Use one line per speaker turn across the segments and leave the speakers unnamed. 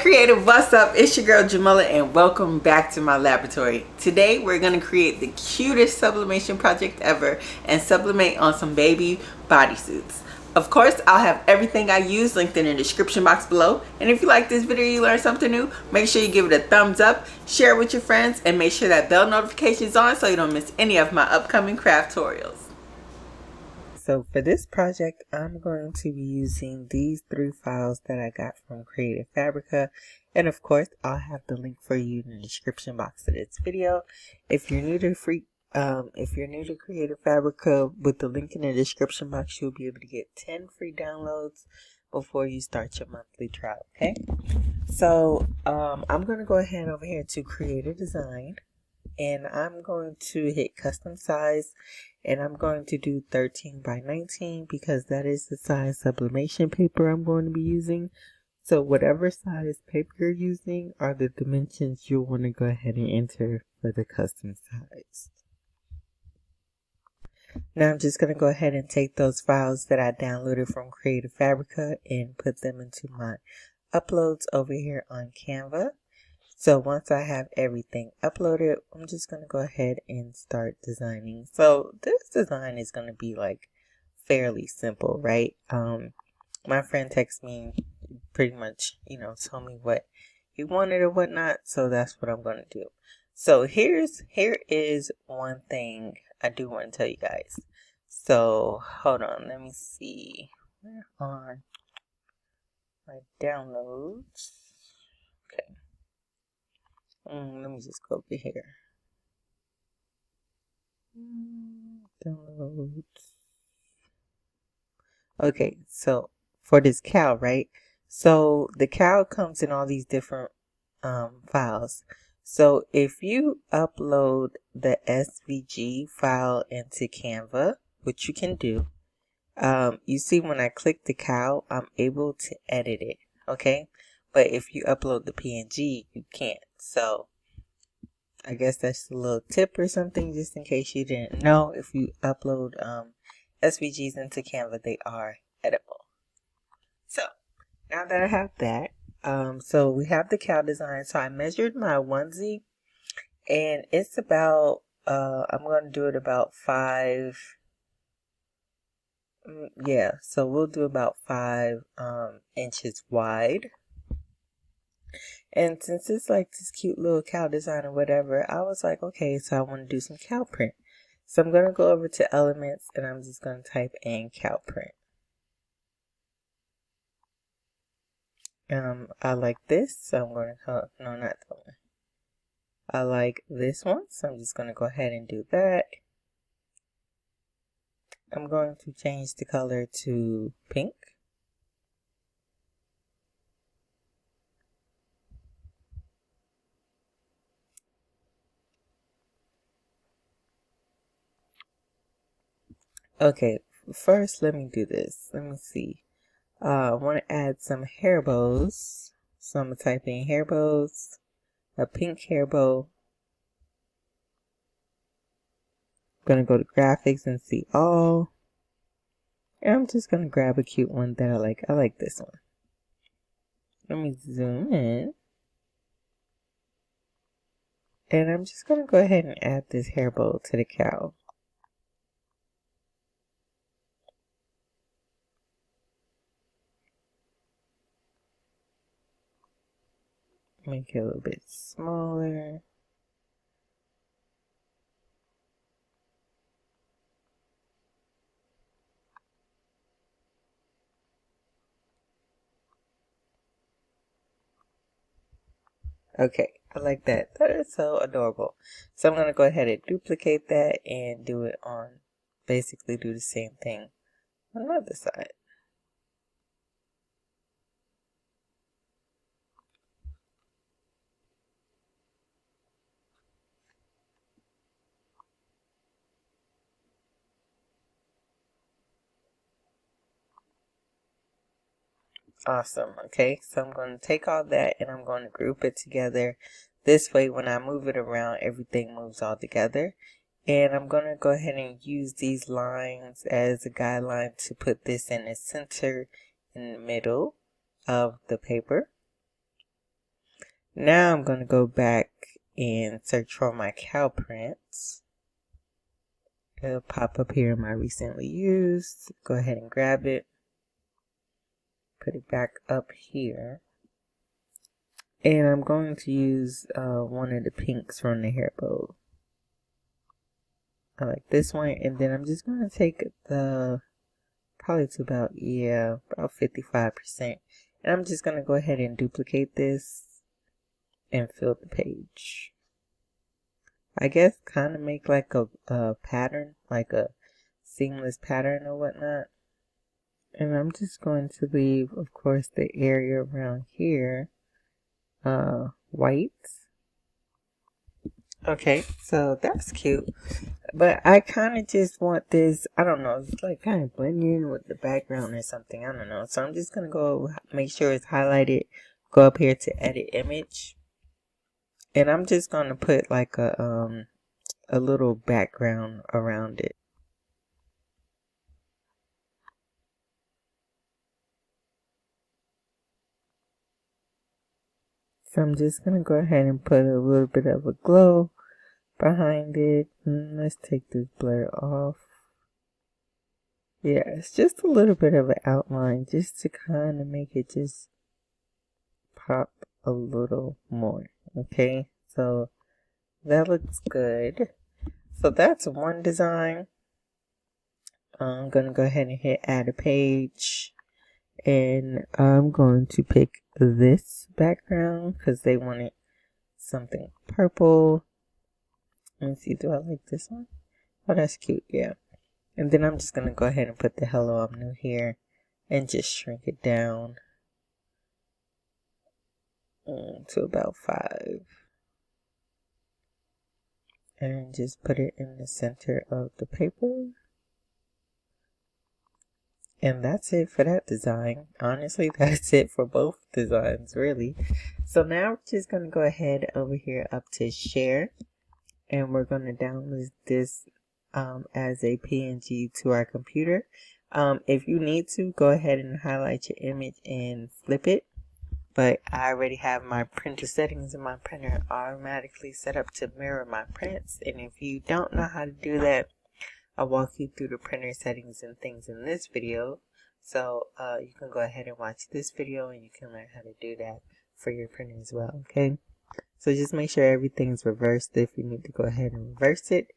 Creative, what's up? It's your girl Jamila and welcome back to my laboratory. Today we're going to create the cutest sublimation project ever and sublimate on some baby bodysuits. Of course, I'll have everything I use linked in the description box below. And if you like this video, you learned something new, make sure you give it a thumbs up, share it with your friends, and make sure that bell notification is on so you don't miss any of my upcoming craft tutorials. So for this project, I'm going to be using these 3 files that I got from Creative Fabrica. And of course, I'll have the link for you in the description box of this video. If you're new to Creative Fabrica, with the link in the description box, you'll be able to get 10 free downloads before you start your monthly trial, okay? So I'm going to go ahead over here to create a design. And I'm going to hit custom size, and I'm going to do 13 by 19 because that is the size sublimation paper I'm going to be using. So whatever size paper you're using are the dimensions you'll want to go ahead and enter for the custom size. Now I'm just going to go ahead and take those files that I downloaded from Creative Fabrica and put them into my uploads over here on Canva. So once I have everything uploaded, I'm just going to go ahead and start designing. So this design is going to be like fairly simple, right? My friend texted me pretty much, told me what he wanted or whatnot. So that's what I'm going to do. So here is one thing I do want to tell you guys. So hold on, let me see. Where are my downloads? Okay. Let me just go over here. Downloads. Okay, so for this cow, right? So the cow comes in all these different files. So if you upload the SVG file into Canva, which you can do, you see when I click the cow, I'm able to edit it, okay? But if you upload the PNG, you can't. So I guess that's a little tip or something, just in case you didn't know. If you upload SVGs into Canva, they are editable. So now that I have that, so we have the cow design. So I measured my onesie, and it's about I'm going to do it about 5. Yeah, so we'll do about 5 inches wide. And since it's like this cute little cow design or whatever, I was like, okay, so I want to do some cow print. So I'm going to go over to Elements, and I'm just going to type in cow print. I like this, so I'm going to, no, not that one. I like this one, so I'm just going to go ahead and do that. I'm going to change the color to pink. Okay, first let me do this. Let me see. I want to add some hair bows. So I'm going to type in hair bows, a pink hair bow. I'm going to go to graphics and see all. And I'm just going to grab a cute one that I like. I like this one. Let me zoom in. And I'm just going to go ahead and add this hair bow to the cow. Make it a little bit smaller. Okay, I like that. That is so adorable. So I'm going to go ahead and duplicate that and do it on, basically do the same thing on the other side. Awesome. Okay, so I'm going to take all that and I'm going to group it together. This way, when I move it around, everything moves all together. And I'm going to go ahead and use these lines as a guideline to put this in the center, in the middle of the paper. Now I'm going to go back and search for my cow prints. It'll pop up here in my recently used. Go ahead and grab it. Put it back up here. And I'm going to use one of the pinks from the hair bow. I like this one. And then I'm just going to take the, probably to about 55%. And I'm just going to go ahead and duplicate this and fill the page. I guess kind of make like a pattern, like a seamless pattern or whatnot. And I'm just going to leave, of course, the area around here white. Okay, so that's cute. But I kind of just want this, I don't know, it's like kind of blend in with the background or something. I don't know. So I'm just going to go make sure it's highlighted. Go up here to edit image. And I'm just going to put like a little background around it. So I'm just going to go ahead and put a little bit of a glow behind it. Let's take this blur off. Yeah, it's just a little bit of an outline just to kind of make it just pop a little more. Okay, so that looks good. So that's one design. I'm going to go ahead and hit add a page. And I'm going to pick this background because they wanted something purple. Let me see, do I like this one? Oh, that's cute, yeah. And then I'm just going to go ahead and put the hello, I'm new here. And just shrink it down to about 5. And just put it in the center of the paper. And that's it for that design. Honestly, that's it for both designs, really. So now we're just going to go ahead over here up to share. And we're going to download this as a PNG to our computer. If you need to, go ahead and highlight your image and flip it. But I already have my printer settings in my printer automatically set up to mirror my prints. And if you don't know how to do that, I'll walk you through the printer settings and things in this video. So you can go ahead and watch this video and you can learn how to do that for your printer as well, okay? So just make sure everything's reversed if you need to go ahead and reverse it.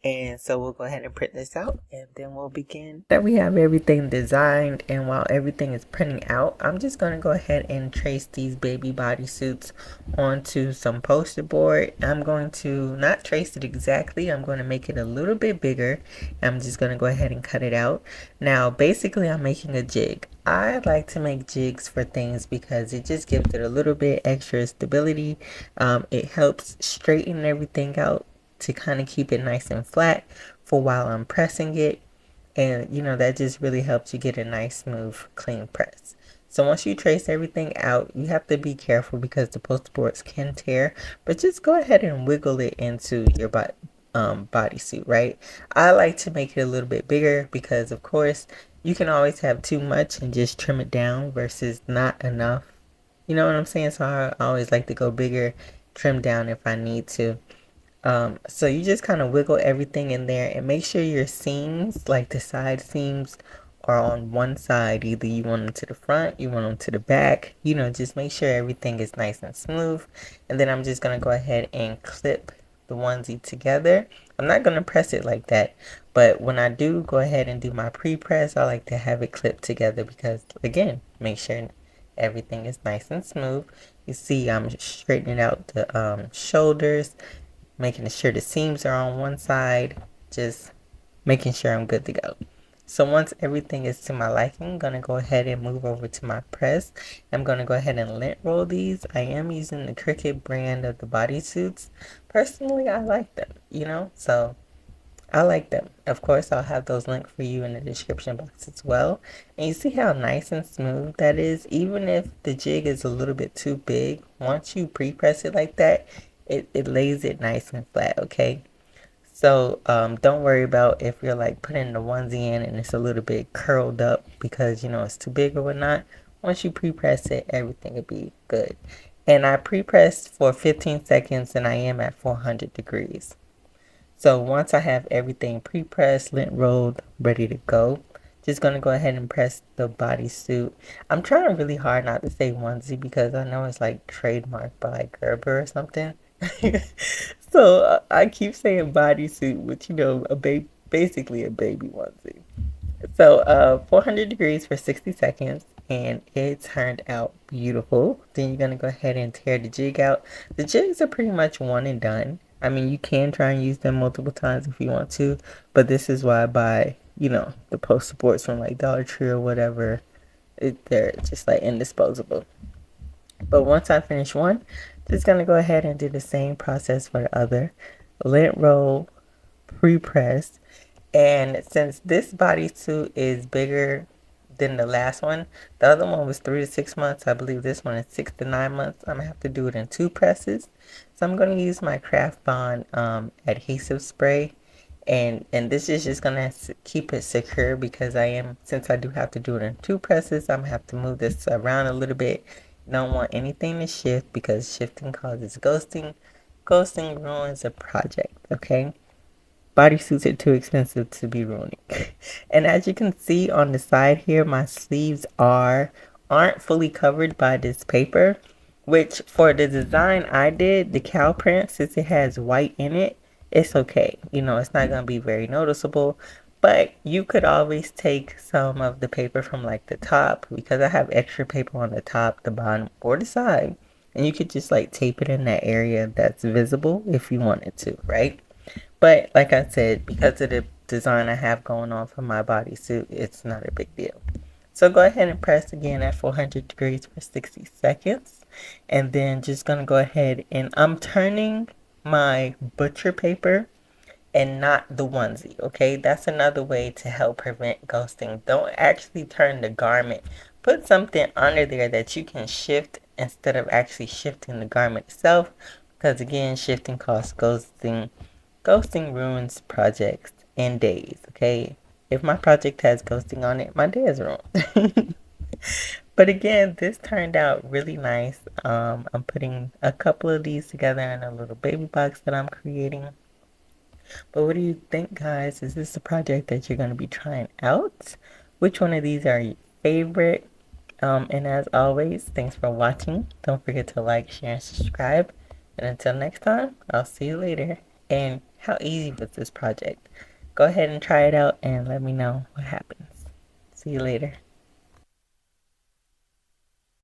And so we'll go ahead and print this out and then we'll begin. That we have everything designed, and while everything is printing out, I'm just going to go ahead and trace these baby bodysuits onto some poster board. I'm going to not trace it exactly. I'm going to make it a little bit bigger. I'm just going to go ahead and cut it out. Now, basically, I'm making a jig. I like to make jigs for things because it just gives it a little bit extra stability. It helps straighten everything out to kind of keep it nice and flat for while I'm pressing it. And you know, that just really helps you get a nice, smooth, clean press. So once you trace everything out, you have to be careful because the poster boards can tear, but just go ahead and wiggle it into your bodysuit, right? I like to make it a little bit bigger because of course you can always have too much and just trim it down versus not enough. You know what I'm saying? So I always like to go bigger, trim down if I need to. So you just kind of wiggle everything in there and make sure your seams, like the side seams, are on one side. Either you want them to the front, you want them to the back, you know, just make sure everything is nice and smooth. And then I'm just going to go ahead and clip the onesie together. I'm not going to press it like that, but when I do go ahead and do my pre-press, I like to have it clipped together because, again, make sure everything is nice and smooth. You see I'm straightening out the shoulders, making sure the seams are on one side, just making sure I'm good to go. So once everything is to my liking, I'm going to go ahead and move over to my press. I'm going to go ahead and lint roll these. I am using the Cricut brand of the bodysuits. Personally, I like them, you know, so I like them. Of course, I'll have those linked for you in the description box as well. And you see how nice and smooth that is? Even if the jig is a little bit too big, once you pre-press it like that, it lays it nice and flat, okay? So don't worry about if you're like putting the onesie in and it's a little bit curled up because, you know, it's too big or whatnot. Once you pre-press it, everything will be good. And I pre-pressed for 15 seconds and I am at 400 degrees. So once I have everything pre-pressed, lint rolled, ready to go, just gonna go ahead and press the bodysuit. I'm trying really hard not to say onesie because I know it's like trademarked by like Gerber or something. So I keep saying bodysuit, which you know, basically a baby onesie. So 400 degrees for 60 seconds and it turned out beautiful. Then you're gonna go ahead and tear the jig out. The jigs are pretty much one and done. I mean, you can try and use them multiple times if you want to, but this is why I buy, you know, the poster boards from like Dollar Tree or whatever. They're just like indisposable. But once I finish one, just gonna go ahead and do the same process for the other. Lint roll, pre-press, and since this bodysuit is bigger than the last one, the other one was 3 to 6 months. I believe this one is 6 to 9 months. I'm gonna have to do it in 2 presses. So I'm gonna use my Craft Bond adhesive spray, and this is just gonna keep it secure because since I do have to do it in 2 presses, I'm gonna have to move this around a little bit. Don't want anything to shift because shifting causes ghosting. Ghosting ruins a project. Okay. Bodysuits are too expensive to be ruining. And as you can see on the side here, my sleeves aren't fully covered by this paper, which for the design I did, the cow print, since it has white in it, it's okay. You know, it's not going to be very noticeable, but you could always take some of the paper from like the top because I have extra paper on the top, the bottom, or the side. And you could just like tape it in that area that's visible if you wanted to, right? But like I said, because of the design I have going on for my bodysuit, it's not a big deal. So go ahead and press again at 400 degrees for 60 seconds. And then just going to go ahead and I'm turning my butcher paper and not the onesie, okay? That's another way to help prevent ghosting. Don't actually turn the garment. Put something under there that you can shift instead of actually shifting the garment itself. Because again, shifting causes ghosting. Ghosting ruins projects and days, okay? If my project has ghosting on it, my day is ruined. But again, this turned out really nice. I'm putting a couple of these together in a little baby box that I'm creating. But what do you think, guys? Is this a project that you're going to be trying out? Which one of these are your favorite? And as always, thanks for watching. Don't forget to like, share, and subscribe. And until next time, I'll see you later. And how easy was this project? Go ahead and try it out and let me know what happens. See you later.